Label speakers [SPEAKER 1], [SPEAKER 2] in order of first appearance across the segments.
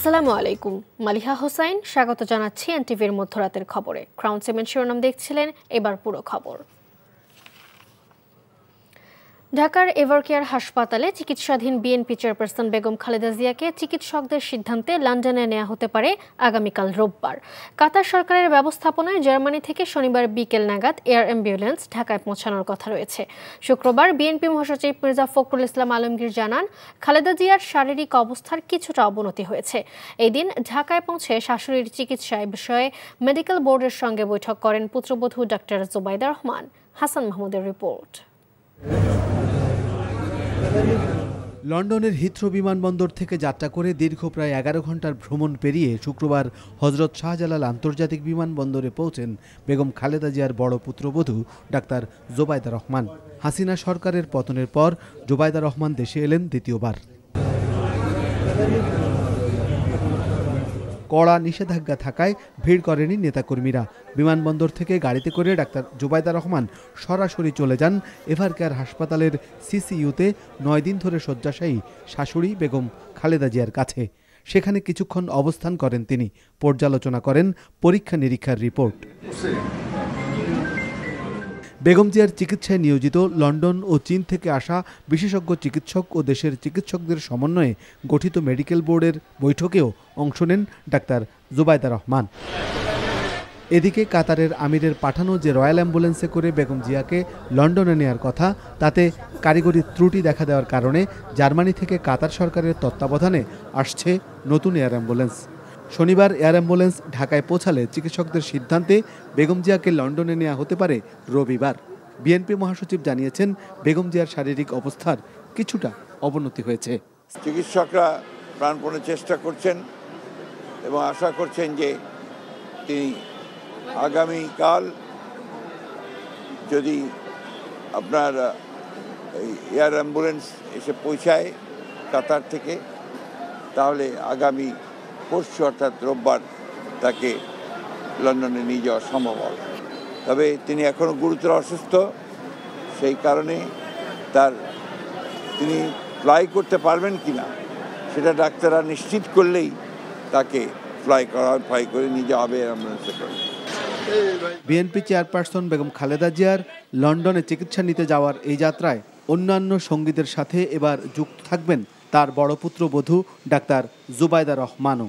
[SPEAKER 1] আসসালামু আলাইকুম। মালিহা হোসাইন স্বাগত জানাচ্ছি এনটিভির মধ্যরাতের খবরে। ক্রাউন সিমেন্ট শিরোনাম দেখছিলেন, এবার পুরো খবর। ঢাকার এভারকেয়ার হাসপাতালে চিকিৎসাধীন বিএনপি চেয়ারপারসন বেগম খালেদা জিয়াকে চিকিৎসকদের সিদ্ধান্তে লন্ডনে নেওয়া হতে পারে আগামীকাল রোববার। কাতার সরকারের ব্যবস্থাপনায় জার্মানি থেকে শনিবার বিকেল নাগাদ এয়ার অ্যাম্বুলেন্স ঢাকায় পৌঁছানোর কথা রয়েছে। শুক্রবার বিএনপি মহাসচিব মির্জা ফখরুল ইসলাম আলমগীর জানান, খালেদা জিয়ার শারীরিক অবস্থার কিছুটা অবনতি হয়েছে। এই দিন ঢাকায় পৌঁছে শাশুড়ির চিকিৎসা বিষয়ে মেডিকেল বোর্ডের সঙ্গে বৈঠক করেন পুত্রবধূ ডাক্তার জুবাইদা রহমান। হাসান মাহমুদের রিপোর্ট।
[SPEAKER 2] লন্ডনের হিথ্রো বিমানবন্দর থেকে যাত্রা করে দীর্ঘ প্রায় 11 ঘন্টার ভ্রমণ পেরিয়ে শুক্রবার হজরত শাহজালাল আন্তর্জাতিক বিমানবন্দরে পৌঁছেন বেগম খালেদা জিয়ার বড় পুত্রবধূ ডাক্তার জোবাইদা রহমান। হাসিনা সরকারের পতনের পর জোবাইদা রহমান দেশে এলেন দ্বিতীয়বার। কড়া নিষেধাজ্ঞা থাকায় ভিড় করেনি নেতাকর্মীরা। বিমানবন্দর থেকে গাড়িতে করে ডাক্তার জোবাইদা রহমান সরাসরি চলে যান এভারকেয়ার হাসপাতালের সিসিইউতে 9 দিন ধরে শয্যাশায়ী শাশুড়ি বেগম খালেদা জিয়ার কাছে। সেখানে কিছুক্ষণ অবস্থান করেন তিনি, পর্যালোচনা করেন পরীক্ষা নিরীক্ষার রিপোর্ট। বেগম জিয়ার চিকিৎসায় নিয়োজিত লন্ডন ও চীন থেকে আসা বিশেষজ্ঞ চিকিৎসক ও দেশের চিকিৎসকদের সমন্বয়ে গঠিত মেডিকেল বোর্ডের বৈঠকেও অংশ নেন ডাক্তার জুবাইদা রহমান। এদিকে কাতারের আমিরের পাঠানো যে রয়্যাল অ্যাম্বুলেন্সে করে বেগম জিয়াকে লন্ডনে নেয়ার কথা, তাতে কারিগরি ত্রুটি দেখা দেওয়ার কারণে জার্মানি থেকে কাতার সরকারের তত্ত্বাবধানে আসছে নতুন এয়ার অ্যাম্বুলেন্স। শনিবার এয়ার অ্যাম্বুলেন্স ঢাকায় পৌঁছালে চিকিৎসকদের সিদ্ধান্তে বেগম জিয়াকে লন্ডনে নেওয়া হতে পারে রবিবার। বিএনপি মহাসচিব জানিয়েছেন, বেগম জিয়ার শারীরিক অবস্থার কিছুটা অবনতি হয়েছে।
[SPEAKER 3] চিকিৎসকরা প্রাণপণে চেষ্টা করছেন এবং আশা করছেন যে তিনি আগামীকাল যদি আপনার এয়ার অ্যাম্বুলেন্স এসে পৌঁছায় কাতার থেকে, তাহলে আগামী পরশু অর্থাৎ রোববার তাকে লন্ডনে নিয়ে যাওয়া সম্ভব হবে। তবে তিনি এখনও গুরুতর অসুস্থ, সেই কারণে তিনি ফ্লাই করতে পারবেন কিনা সেটা ডাক্তাররা নিশ্চিত করলেই তাকে ফ্লাই করে নিয়ে যাওয়া হবে অ্যাম্বুলেন্সে করে।
[SPEAKER 2] বিএনপি চেয়ারপারসন বেগম খালেদা জিয়ার লন্ডনে চিকিৎসা নিতে যাওয়ার এই যাত্রায় অন্যান্য সঙ্গীদের সাথে এবার যুক্ত থাকবেন তার বড় পুত্রবধূ ডাক্তার জুবাইদা রহমানও।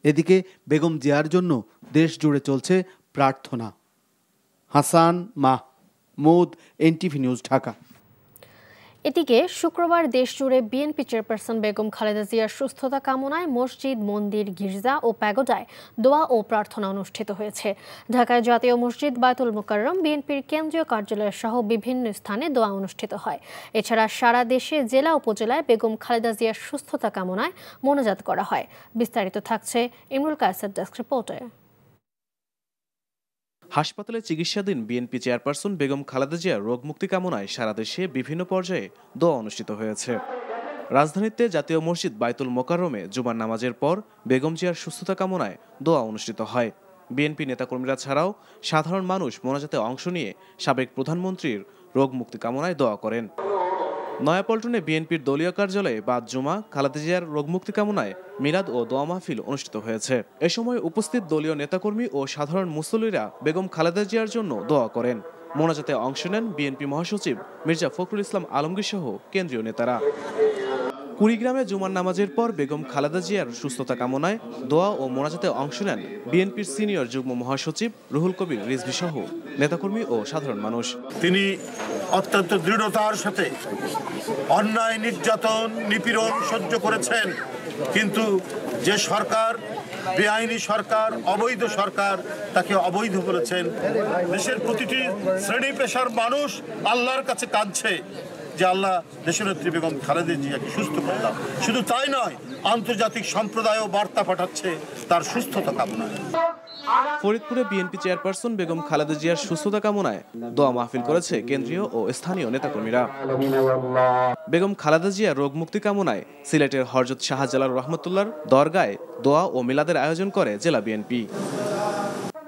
[SPEAKER 2] এদিকে বেগম জিয়ার জন্য দেশ জুড়ে চলছে প্রার্থনা। Hasan Mahmud, NTV news, Dhaka.
[SPEAKER 1] এদিকে শুক্রবার দেশজুড়ে বিএনপি চেয়ারপারসন বেগম খালেদা জিয়ার সুস্থতা কামনায় মসজিদ, মন্দির, গির্জা ও প্যাগোডায় দোয়া ও প্রার্থনা অনুষ্ঠিত হয়েছে। ঢাকায় জাতীয় মসজিদ, বায়তুল মোকাররম, বিএনপির কেন্দ্রীয় কার্যালয় সহ বিভিন্ন স্থানে দোয়া অনুষ্ঠিত হয়। এছাড়া সারা দেশে জেলা উপজেলায় বেগম খালেদা জিয়ার সুস্থতা কামনায় মোনাজাত করা হয়। বিস্তারিত থাকছে ইমরুল কায়েসের ডেস্ক রিপোর্টে।
[SPEAKER 4] হাসপাতালে চিকিৎসাধীন বিএনপি চেয়ারপারসন বেগম খালেদা জিয়ার রোগ মুক্তি কামনায় সারা দেশে বিভিন্ন পর্যায়ে দোয়া অনুষ্ঠিত হয়েছে। রাজধানীতে জাতীয় মসজিদ বায়তুল মোকাররমে জুমার নামাজের পর বেগম জিয়ার সুস্থতা কামনায় দোয়া অনুষ্ঠিত হয়। বিএনপি নেতাকর্মীরা ছাড়াও সাধারণ মানুষ মোনাজাতে অংশ নিয়ে সাবেক প্রধানমন্ত্রীর রোগ মুক্তি কামনায় দোয়া করেন। নয়াপল্টনে বিএনপির দলীয় কার্যালয়ে বাদ জুমা খালেদা জিয়ার রোগমুক্তি কামনায় মিলাদ ও দোয়া মাহফিল অনুষ্ঠিত হয়েছে। এ সময় উপস্থিত দলীয় নেতাকর্মী ও সাধারণ মুসল্লিরা বেগম খালেদা জিয়ার জন্য দোয়া করেন। মোনাজাতে অংশ নেন বিএনপি মহাসচিব মির্জা ফখরুল ইসলাম আলমগীর সহ কেন্দ্রীয় নেতারা। কুড়িগ্রামে জুমার নামাজের পর বেগম খালেদা জিয়ার সুস্থতা কামনায় দোয়া ও মোনাজাতে অংশ নেন বিএনপির সিনিয়র যুগ্ম মহাসচিব রুহুল কবির রিজভী সহ নেতাকর্মী ও সাধারণ মানুষ।
[SPEAKER 5] তিনি অত্যন্ত দৃঢ়তার সাথে অন্যায়, নির্যাতন, নিপীড়ন সহ্য করেছেন, কিন্তু যে সরকার, বেআইনি সরকার, অবৈধ সরকার তাকে অবৈধ করেছেন। দেশের প্রতিটি শ্রেণী পেশার মানুষ আল্লাহর কাছে কাঁদছে যে আল্লাহ দেশনেত্রী বেগম খালেদা জিয়াকে সুস্থ করে দাও। শুধু তাই নয়, আন্তর্জাতিক সম্প্রদায়ও বার্তা পাঠাচ্ছে তার সুস্থতা কামনায়।
[SPEAKER 4] ফরিদপুরে বিএনপি চেয়ারপারসন বেগম খালেদা জিয়ার সুস্থতা কামনায় দোয়া মাহফিল করেছে কেন্দ্রীয় ও স্থানীয় নেতাকর্মীরা। বেগম খালেদা জিয়ার রোগ মুক্তি কামনায় সিলেটের হযরত শাহজালাল রহমতুল্লাহর দরগায় দোয়া ও মিলাদের আয়োজন করে জেলা বিএনপি।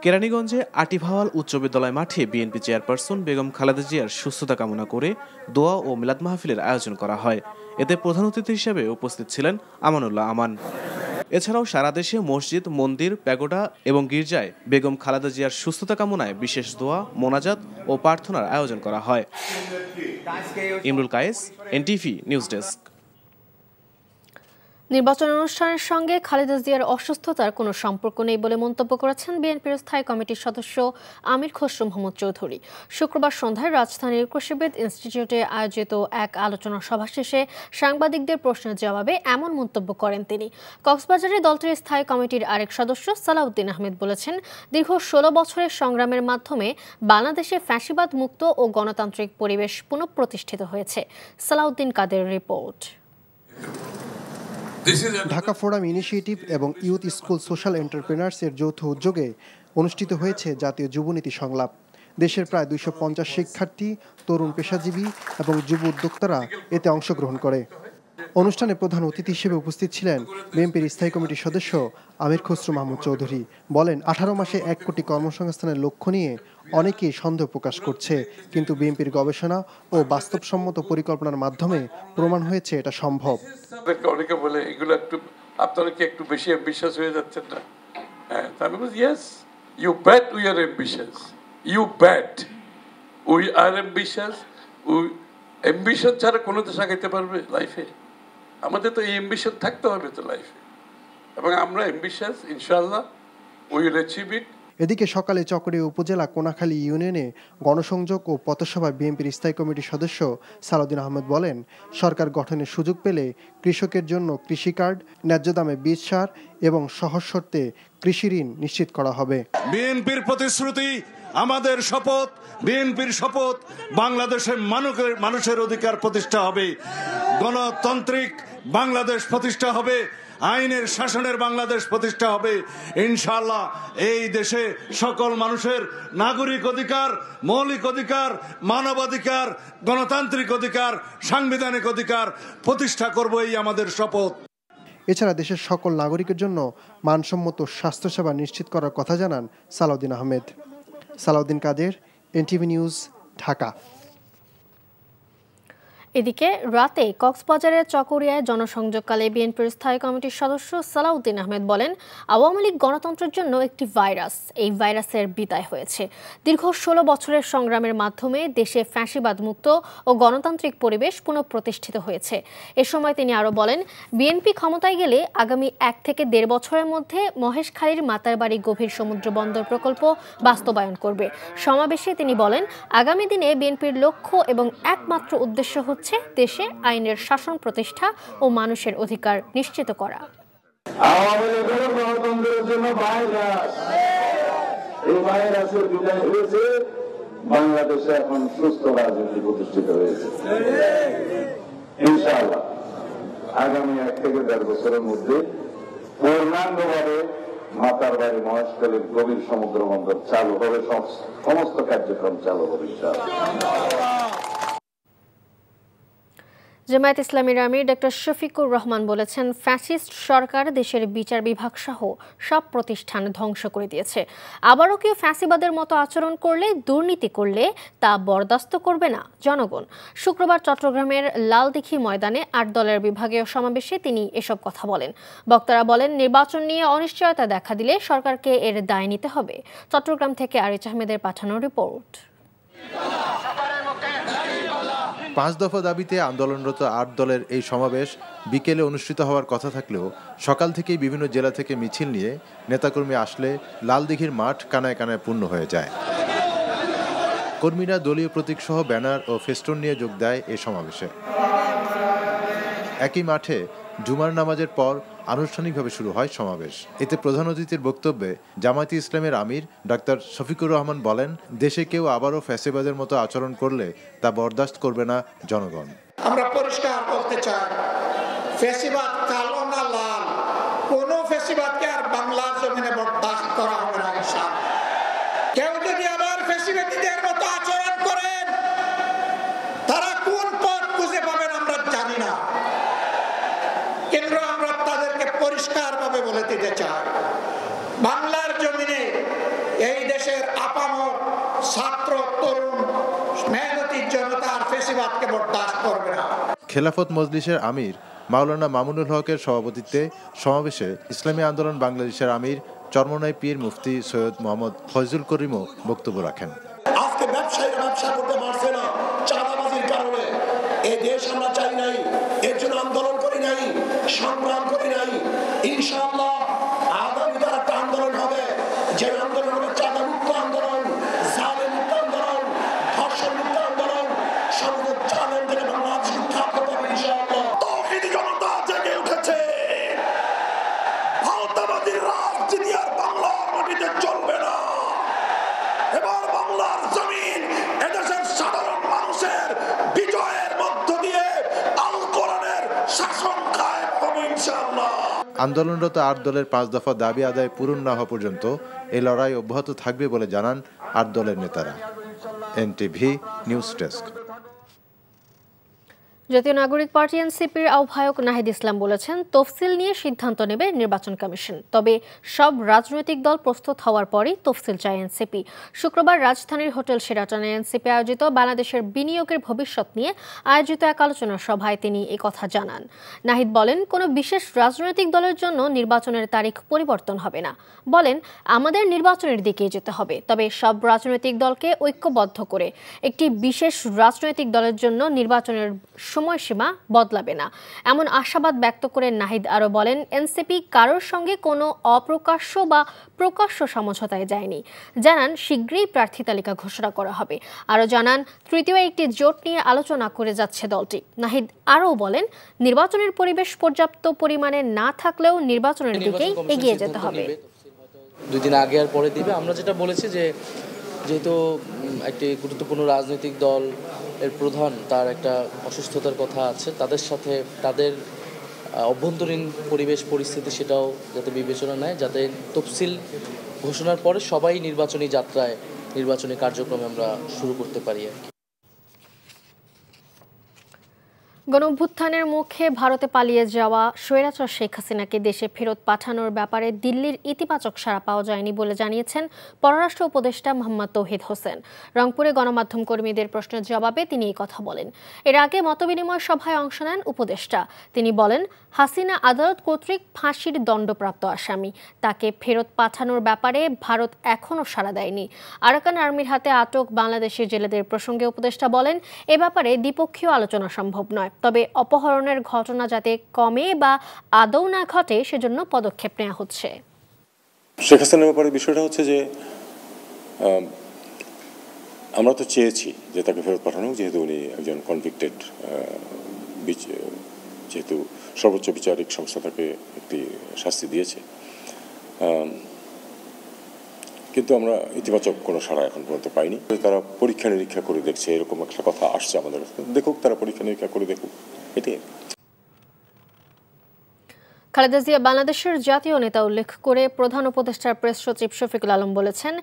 [SPEAKER 4] কেরানীগঞ্জে আটিভাওয়াল উচ্চ বিদ্যালয় মাঠে বিএনপি চেয়ারপারসন বেগম খালেদা জিয়ার সুস্থতা কামনা করে দোয়া ও মিলাদ মাহফিলের আয়োজন করা হয়। এতে প্রধান অতিথি হিসেবে উপস্থিত ছিলেন আমানুল্লাহ আমান। এছাড়াও সারা দেশে মসজিদ, মন্দির, প্যাগোডা এবং গির্জায় বেগম খালেদা জিয়ার সুস্থতা কামনায় বিশেষ দোয়া, মোনাজাত ও প্রার্থনার আয়োজন করা হয়। Imrul Kayes, NTV news desk.
[SPEAKER 1] নির্বাচন অনুষ্ঠানের সঙ্গে খালেদা জিয়ার অসুস্থতার কোনো সম্পর্ক নেই বলে মন্তব্য করেছেন বিএনপির স্থায়ী কমিটির সদস্য আমির খসরু মাহমুদ চৌধুরী। শুক্রবার সন্ধ্যায় রাজধানীর কৃষিবিদ ইনস্টিটিউটে আয়োজিত এক আলোচনা সভা শেষে সাংবাদিকদের প্রশ্নের জবাবে এমন মন্তব্য করেন তিনি। কক্সবাজারে দলটির স্থায়ী কমিটির আরেক সদস্য সালাউদ্দিন আহমেদ বলেছেন, দীর্ঘ ১৬ বছরের সংগ্রামের মাধ্যমে বাংলাদেশে ফ্যাসিবাদ মুক্ত ও গণতান্ত্রিক পরিবেশ পুনঃপ্রতিষ্ঠিত হয়েছে। সালাউদ্দিন কাদের রিপোর্ট।
[SPEAKER 6] ঢাকা ফোরাম ইনিশিয়েটিভ এবং ইউথ স্কুল সোশ্যাল এন্টারপ্রেনার্স এর যৌথ উদ্যোগে অনুষ্ঠিত হয়েছে জাতীয় যুবনীতি সংলাপ। দেশের প্রায় ২৫০ শিক্ষার্থী, তরুণ পেশাজীবী এবং যুব উদ্যোক্তারা এতে অংশগ্রহণ করে। অনুষ্ঠানে প্রধান অতিথি হিসেবে উপস্থিত ছিলেন বিএনপির স্থায়ী কমিটির সদস্য আমির খসরু মাহমুদ চৌধুরী। বলেন, ১৮ মাসে ১ কোটি কর্মসংস্থানের লক্ষ্য নিয়ে অনেকেই সন্দেহ প্রকাশ করছে, কিন্তু বিএনপির গবেষণা ও বাস্তবসম্মত পরিকল্পনার মাধ্যমে প্রমাণ হয়েছে এটা সম্ভব।
[SPEAKER 7] অনেকে বলে এগুলো একটু আপনারা কি একটু বেশি অ্যাম্বিশিয়াস হয়ে যাচ্ছেন না? আমি বলি yes, you but we are ambitious, you but we are ambitious. Ambition ছাড়া কোনো দেশ আগাইতে পারবে লাইফে? আমাদের তো এই অ্যাম্বিশন থাকতে হবে তো লাইফে, এবং আমরা অ্যাম্বিশিয়াস, ইনশাআল্লাহ উই উইল অ্যাচিভ ইট।
[SPEAKER 6] এদিকে সকালে চকরিয়া উপজেলা কোনাখালী ইউনিয়নে গণসংযোগ ও পথসভায় বিএনপির স্থায়ী কমিটির সদস্য সালাউদ্দিন আহমেদ বলেন, সরকার গঠনের সুযোগ পেলে কৃষকের জন্য কৃষি কার্ড, ন্যায্য দামে বীজ সার এবং সহজ শর্তে কৃষি ঋণ নিশ্চিত করা হবে।
[SPEAKER 5] বিএনপির প্রতিশ্রুতি, আমাদের শপথ, বিএনপির শপথ, বাংলাদেশের মানুষের অধিকার প্রতিষ্ঠা হবে, গণতান্ত্রিক বাংলাদেশ প্রতিষ্ঠা হবে, আইনের শাসনের বাংলাদেশ প্রতিষ্ঠা হবে। ইনশাআল্লাহ এই দেশে সকল মানুষের নাগরিক অধিকার, মৌলিক অধিকার, মানবাধিকার, গণতান্ত্রিক অধিকার, সাংবিধানিক অধিকার প্রতিষ্ঠা করব, এই আমাদের শপথ।
[SPEAKER 6] এছাড়া দেশের সকল নাগরিকের জন্য মানসম্মত স্বাস্থ্যসেবা নিশ্চিত করার কথা জানান সালাউদ্দিন আহমেদ। সালাউদ্দিন কাদের, এনটিভি নিউজ, ঢাকা।
[SPEAKER 1] এদিকে রাতে কক্সবাজারের চকরিয়ায় জনসংযোগকালে বিএনপির স্থায়ী কমিটির সদস্য সালাউদ্দিন আহমেদ বলেন, আওয়ামী লীগ গণতন্ত্রের জন্য একটি ভাইরাস, এই ভাইরাসের বিদায় হয়েছে। দীর্ঘ ১৬ বছরের সংগ্রামের মাধ্যমে দেশে ফ্যাসিবাদ মুক্ত ও গণতান্ত্রিক পরিবেশ পুনঃপ্রতিষ্ঠিত হয়েছে। এ সময় তিনি আরও বলেন, বিএনপি ক্ষমতায় গেলে আগামী ১ থেকে ১.৫ বছরের মধ্যে মহেশখালীর মাতারবাড়ি গভীর সমুদ্র বন্দর প্রকল্প বাস্তবায়ন করবে। সমাবেশে তিনি বলেন, আগামী দিনে বিএনপির লক্ষ্য এবং একমাত্র উদ্দেশ্য হচ্ছে দেশে আইনের শাসন প্রতিষ্ঠা ও মানুষের অধিকার নিশ্চিত করা।
[SPEAKER 8] আওয়ামী লীগের গণতন্ত্রের জন্য ভাইরাস, এই ভাইরাসের বিদায় হয়েছে, বাংলাদেশে এখন সুস্থ রাজনীতি প্রতিষ্ঠিত হয়েছে। ইনশাআল্লাহ আগামী 1 থেকে 1.5 বছরের মধ্যে পূর্ণাঙ্গভাবে মাতারবাড়ি মহেশখালীর গভীর সমুদ্র বন্দর চালু হবে, সমস্ত কার্যক্রম চালু হবে ইনশাআল্লাহ।
[SPEAKER 1] জামায়াত ইসলামীর আমির ডক্টর শফিকুর রহমান বলেছেন, ফ্যাসিস্ট সরকার দেশের বিচার বিভাগ সহ সব প্রতিষ্ঠান ধ্বংস করে দিয়েছে। আবারও কেউ ফ্যাসিবাদের মতো আচরণ করলে, দুর্নীতি করলে তা বরদাস্ত করবে না জনগণ। শুক্রবার চট্টগ্রামের লালদিঘি ময়দানে 8 দলের বিভাগীয় সমাবেশে তিনি এসব কথা বলেন। বক্তারা বলেন, নির্বাচন নিয়ে অনিশ্চয়তা দেখা দিলে সরকারকে এর দায় নিতে হবে। চট্টগ্রাম থেকে আরিচ আহমেদের পাঠানো রিপোর্ট।
[SPEAKER 9] 5 দফা দাবিতে আন্দোলনরত 8 দলের এই সমাবেশ বিকেলে অনুষ্ঠিত হওয়ার কথা থাকলেও সকাল থেকেই বিভিন্ন জেলা থেকে মিছিল নিয়ে নেতাকর্মী আসলে লালদিঘির মাঠ কানায় কানায় পূর্ণ হয়ে যায়। কর্মীরা দলীয় প্রতীকসহ ব্যানার ও ফেস্টুন নিয়ে যোগ দেয় এই সমাবেশে। একই মাঠে জুমার নামাজের পর আনুষ্ঠানিকভাবে শুরু হয় সমাবেশ। এতে প্রধান অতিথির বক্তব্যে জামায়াতে ইসলামের আমির ডাক্তার শফিকুর রহমান বলেন, দেশে কেউ আবারও ফ্যাসিবাদের মতো আচরণ করলে তা বরদাস্ত করবে না জনগণ।
[SPEAKER 10] আমরা পরিষ্কার বলতে চাই, ফ্যাসিবাদ কালো না লাল, কোনো ফ্যাসিবাদকে আর বাংলার জমিনে বরদাস্ত করা হবে না ইনশাআল্লাহ। কেউ যদি আবার ফ্যাসিবাদীদের মতো আচরণ করেন, তারা কোন পথ খুঁজে পাবেন আমরা জানি না, কিন্তু আমরা তাদেরকে পরিষ্কারভাবে বলে দিতে চাই, বাংলার জমিনে এই দেশের আপামর ছাত্র, তরুণ, মেহনতি জনতার ফ্যাসিবাদকে বরদাস্ত করবে না।
[SPEAKER 9] খেলাফত মজলিসের আমির মাওলানা মামুনুল হকের সভাপতিত্বে সমাবেশে ইসলামী আন্দোলন বাংলাদেশের আমির চরমনাই পীর মুফতি সৈয়দ মোহাম্মদ ফয়জুল করিমও বক্তব্য রাখেন।
[SPEAKER 5] আজকে ব্যবসায়ীরা ব্যবসা করতে পারছে না চাঁদাবাজির কারণে। এই দেশ আমরা চাই নাই, এর জন্য আন্দোলন করি নাই, সংগ্রাম করি নাই। ইনশাআল্লাহ আগামীতে একটা আন্দোলন হবে, যে আন্দোলন হবে চাঁদা মুক্ত আন্দোলন, জালেম মুক্ত আন্দোলন, ধর্ষণ মুক্ত আন্দোলন। সর্বোচ্চ চ্যালেঞ্জ থেকে বাংলাদেশ উদ্ধার করতে হবে ইনশাআল্লাহ। তৌহিদি জনতা জেগে উঠেছে। ভারতবাদীর রাজনীতি আর বাংলার মাটিতে চলবে না। এবার বাংলার জমিন এদেশের সাধারণ মানুষের বিজয়ের মধ্য দিয়ে আল কোরআনের শাসন কায়েম হবে ইনশাআল্লাহ।
[SPEAKER 9] আন্দোলনরত ৮ দলের ৫ দফা দাবি আদায় পূরণ না হওয়া পর্যন্ত এই লড়াই অব্যাহত থাকবে বলে জানান ৮ দলের নেতারা। NTV news desk.
[SPEAKER 1] জাতীয় নাগরিক পার্টি এনসিপির আহ্বায়ক নাহিদ ইসলাম বলেছেন, তফসিল নিয়ে সিদ্ধান্ত নেবে নির্বাচন কমিশন, তবে সব রাজনৈতিক দল প্রস্তুত হওয়ার পরই তফসিল চায় এনসিপি। শুক্রবার রাজধানীর হোটেল শেরাটনে এনসিপি আয়োজিত বাংলাদেশের বিনিয়োগের ভবিষ্যৎ নিয়ে আয়োজিত এক আলোচনা সভায় তিনি একথা জানান। নাহিদ বলেন, কোনো বিশেষ রাজনৈতিক দলের জন্য নির্বাচনের তারিখ পরিবর্তন হবে না। বলেন, আমাদের নির্বাচনের দিকে যেতে হবে, তবে সব রাজনৈতিক দলকে ঐক্যবদ্ধ করে একটি বিশেষ রাজনৈতিক দলের জন্য নির্বাচনের সময়সীমা বদলাবে না, এমন আশাবাদ ব্যক্ত করে নাহিদ আরও বলেন, এনসিপি কারোর সঙ্গে কোনো অপ্রকাশ্য বা প্রকাশ্য সমঝোতায় যায়নি। জানান, শীঘ্রই প্রার্থী তালিকা ঘোষণা করা হবে। আরও জানান, তৃতীয় একটি জোট নিয়ে আলোচনা করে যাচ্ছে দলটি। নাহিদ আরও বলেন, নির্বাচনের পরিবেশ পর্যাপ্ত পরিমাণে না থাকলেও নির্বাচনের দিকেই এগিয়ে যেতে হবে।
[SPEAKER 11] 2 দিন আগে আর পরে দিবে। আমরা যেটা বলেছি যে যেহেতু একটি গুরুত্বপূর্ণ রাজনৈতিক দল এর প্রধান তার একটা অসুস্থতার কথা আছে, তাদের সাথে তাদের অভ্যন্তরীণ পরিবেশ পরিস্থিতি সেটাও যাতে বিবেচনা নেয়, যাতে তফসিল ঘোষণার পরে সবাই নির্বাচনী যাত্রায় নির্বাচনী কার্যক্রমে আমরা শুরু করতে পারি আর কি।
[SPEAKER 1] গণঅভ্যুত্থানের মুখে ভারতে পালিয়ে যাওয়া স্বৈরাচার শেখ হাসিনাকে দেশে ফেরত পাঠানোর ব্যাপারে দিল্লির ইতিবাচক সাড়া পাওয়া যায়নি বলে জানিয়েছেন পররাষ্ট্র উপদেষ্টা মোহাম্মদ তৌহিদ হোসেন। রংপুরে গণমাধ্যম কর্মীদের প্রশ্নের জবাবে তিনি এই কথা বলেন। এর আগে মতবিনিময় সভায় অংশ নেন উপদেষ্টা। তিনি বলেন, হাসিনা আদালত কর্তৃক ফাঁসির দণ্ডপ্রাপ্ত আসামি, তাকে ফেরত পাঠানোর ব্যাপারে ভারত এখনও সাড়া দেয়নি। আরাকান আর্মির হাতে আটক বাংলাদেশি জেলেদের প্রসঙ্গে উপদেষ্টা বলেন, এ ব্যাপারে দ্বিপক্ষীয় আলোচনা সম্ভব নয়, তবে অপহরণের ঘটনা যাতে কমে বা আদৌ না ঘটে সেজন্য পদক্ষেপ নেওয়া হচ্ছে।
[SPEAKER 12] শেখ হাসিনার ব্যাপারে বিষয়টা হচ্ছে যে আমরা তো চেয়েছি যে তাকে ফেরত পাঠানো, যেহেতু উনি একজন কনভিক্টেড, যেহেতু সর্বোচ্চ বিচারিক সংস্থা তাকে একটি শাস্তি দিয়েছে, কিন্তু আমরা ইতিবাচক কোনো সাড়া এখন পর্যন্ত পাইনি। তারা পরীক্ষা নিরীক্ষা করে দেখছে, এরকম একটা কথা আসছে আমাদের কাছে। দেখুক, তারা পরীক্ষা নিরীক্ষা করে দেখুক, এটাই।
[SPEAKER 1] খালেদা জিয়া বাংলাদেশের জাতীয় নেতা উল্লেখ করে প্রধান উপদেষ্টার প্রেস সচিব শফিকুল আলম বলেছেন,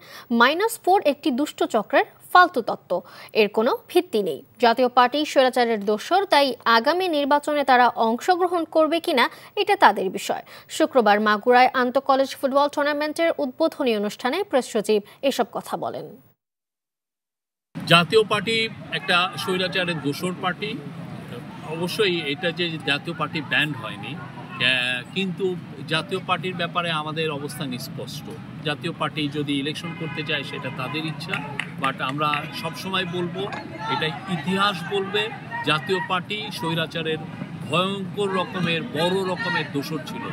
[SPEAKER 1] -4 একটি দুষ্ট চক্রের ফালতু তত্ত্ব, এর কোনো ভিত্তি নেই। জাতীয় পার্টি স্বৈরাচারের দোসর, তাই আগামী নির্বাচনে তারা অংশগ্রহণ করবে কিনা এটা তাদের বিষয়। শুক্রবার মাগুরায় আন্তঃ কলেজ ফুটবল টুর্নামেন্টের উদ্বোধনী অনুষ্ঠানে প্রেস সচিব এসব কথা বলেন।
[SPEAKER 13] জাতীয় পার্টি একটা স্বৈরাচারের দোসর পার্টি। অবশ্যই এটা যে জাতীয় পার্টি ব্যান্ড হয়নি, কিন্তু জাতীয় পার্টির ব্যাপারে আমাদের অবস্থান স্পষ্ট। জাতীয় পার্টি যদি ইলেকশন করতে চায় সেটা তাদের ইচ্ছা, বাট আমরা সবসময় বলবো, এটা ইতিহাস বলবে, জাতীয় পার্টি স্বৈরাচারের ভয়ঙ্কর রকমের বড় রকমের দোসর ছিল।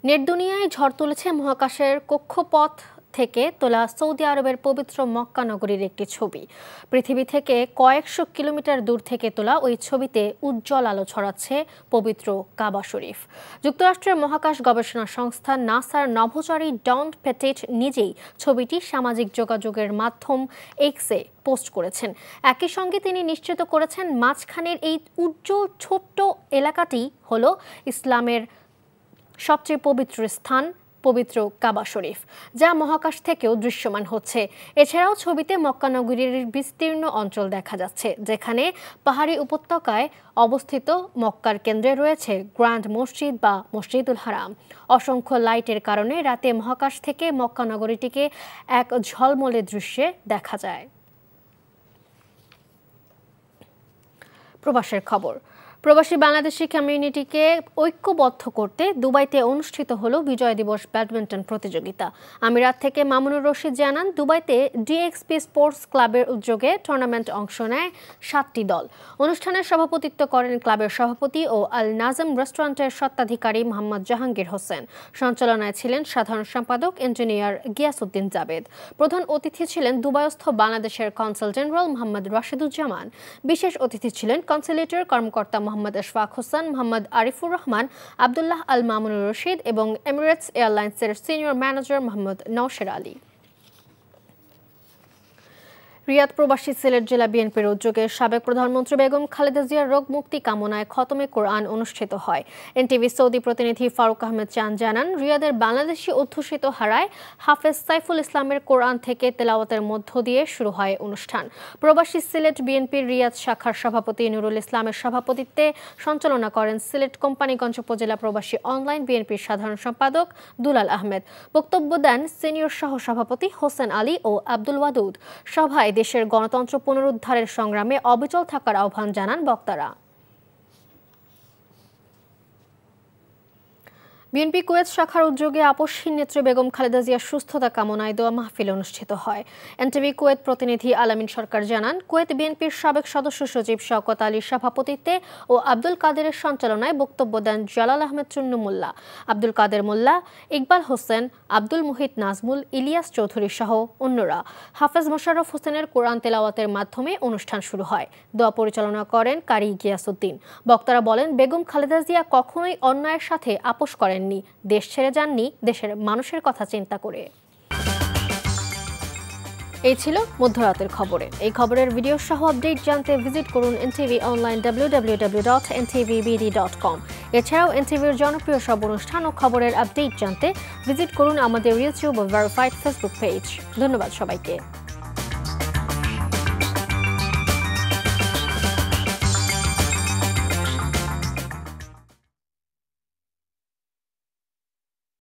[SPEAKER 1] নেট দুনিয়ায় ঝড় তুলেছে মহাকাশের কক্ষপথ থেকে তোলা সৌদি আরবের পবিত্র মক্কা নগরীর একটি ছবি। পৃথিবী থেকে কয়েকশো কিলোমিটার দূর থেকে তোলা ওই ছবিতে উজ্জ্বল আলো ছড়াচ্ছে পবিত্র কাবা শরীফ। যুক্তরাষ্ট্রের মহাকাশ গবেষণা সংস্থা নাসার নভোচারী ডন পেটেট নিজেই ছবিটি সামাজিক যোগাযোগের মাধ্যম এক্সে পোস্ট করেছেন। একই সঙ্গে তিনি নিশ্চিত করেছেন, মাঝখানের এই উজ্জ্বল ছোট্ট এলাকাটি হলো ইসলামের সবচেয়ে পবিত্র স্থান, পবিত্র কাবা শরীফ, যা মহাকাশ থেকেও দৃশ্যমান হচ্ছে। এছাড়াও ছবিতে মক্কা নগরীর বিস্তীর্ণ অঞ্চল দেখা যাচ্ছে, যেখানে পাহাড়ি উপত্যকায় অবস্থিত মক্কার কেন্দ্রে রয়েছে গ্র্যান্ড মসজিদ বা মসজিদুল হারাম। অসংখ্য লাইটের কারণে রাতে মহাকাশ থেকে মক্কা নগরীটিকে এক ঝলমলে দৃশ্যে দেখা যায়। প্রবাসের খবর। প্রবাসী বাংলাদেশি কমিউনিটিকে ঐক্যবদ্ধ করতে দুবাইতে অনুষ্ঠিত হলো বিজয় দিবস ব্যাডমিন্টন প্রতিযোগিতা। আমিরাত থেকে মামুনুর রশিদ জানান, দুবাইতে ডিএক্সপি স্পোর্টস ক্লাবের উদ্যোগে টুর্নামেন্ট অংশ নেয় 7টি দল। অনুষ্ঠানের সভাপতিত্ব করেন ক্লাবের সভাপতি ও আল নাজম রেস্টুরেন্টের স্বত্বাধিকারী মোহাম্মদ জাহাঙ্গীর হোসেন। সঞ্চালনায় ছিলেন সাধারণ সম্পাদক ইঞ্জিনিয়ার গিয়াসউদ্দিন জাবেদ। প্রধান অতিথি ছিলেন দুবাইস্থ বাংলাদেশের কনসাল জেনারেল মোহাম্মদ রাশিদুজ্জামান। বিশেষ অতিথি ছিলেন কনসুলেটের কর্মকর্তা মোহাম্মদ আশফাক হোসেন, মোহাম্মদ আরিফুর রহমান, আব্দুল্লাহ আল মামুনুর রশিদ এবং এমিরেটস এয়ারলাইন্সের সিনিয়র ম্যানেজার মোহাম্মদ নওশের আলী। রিয়াদ প্রবাসী সিলেট জেলা বিএনপির উদ্যোগে সাবেক প্রধানমন্ত্রী বেগম খালেদা জিয়ার রোগ মুক্তি কামনায় খতমে কোরআন অনুষ্ঠিত হয়। এনটিভি সৌদি প্রতিনিধি ফারুক আহমেদ চান জানান, রিয়াদের বাংলাদেশি অধ্যুষিত হারায় হাফেজ সাইফুল ইসলামের কোরআন থেকে তেলাওয়াতের মধ্য দিয়ে শুরু হয় অনুষ্ঠান। প্রবাসী সিলেট বিএনপির রিয়াদ শাখার সভাপতি নুরুল ইসলামের সভাপতিত্বে সঞ্চালনা করেন সিলেট কোম্পানীগঞ্জ উপজেলা প্রবাসী অনলাইন বিএনপির সাধারণ সম্পাদক দুলাল আহমেদ। বক্তব্য দেন সিনিয়র সহ সভাপতি হোসেন আলী ও আব্দুল ওয়াদুদ। সভায় দেশের গণতন্ত্র পুনরুদ্ধারের সংগ্রামে অবিচল থাকার আহ্বান জানান বক্তারা। বিএনপি কুয়েত শাখার উদ্যোগে আপসহীন নেত্রী বেগম খালেদা জিয়ার সুস্থতা কামনায় দোয়া মাহফিল অনুষ্ঠিত হয়। এনটিভি কুয়েত প্রতিনিধি আলামিন সরকার জানান, কুয়েত বিএনপির সাবেক সদস্য সচিব শওকত আলীর সভাপতিত্বে ও আব্দুল কাদেরের সঞ্চালনায় বক্তব্য দেন জালাল আহমেদ চুন্নু মোল্লা, আব্দুল কাদের মোল্লা, ইকবাল হোসেন, আব্দুল মুহিত নাজমুল, ইলিয়াস চৌধুরী সহ অন্যরা। হাফেজ মোশাররফ হোসেনের কোরআন তেলাওয়াতের মাধ্যমে অনুষ্ঠান শুরু হয়। দোয়া পরিচালনা করেন কারি গিয়াসউদ্দিন। বক্তারা বলেন, বেগম খালেদা জিয়া কখনোই অন্যায়ের সাথে আপোষ করেন, দেশ ছেড়ে যাননি দেশের মানুষের কথা চিন্তা করে। এই ছিল মধ্যরাতের খবরে। এই খবরের ভিডিও সহ আপডেট জানতে ভিজিট করুন এনটিভি অনলাইন www.ntvbd.com। এছাড়াও এনটিভির জনপ্রিয় সব অনুষ্ঠান ও খবরের আপডেট জানতে ভিজিট করুন আমাদের ইউটিউব ও ভেরিফাইড ফেসবুক পেজ। ধন্যবাদ সবাইকে।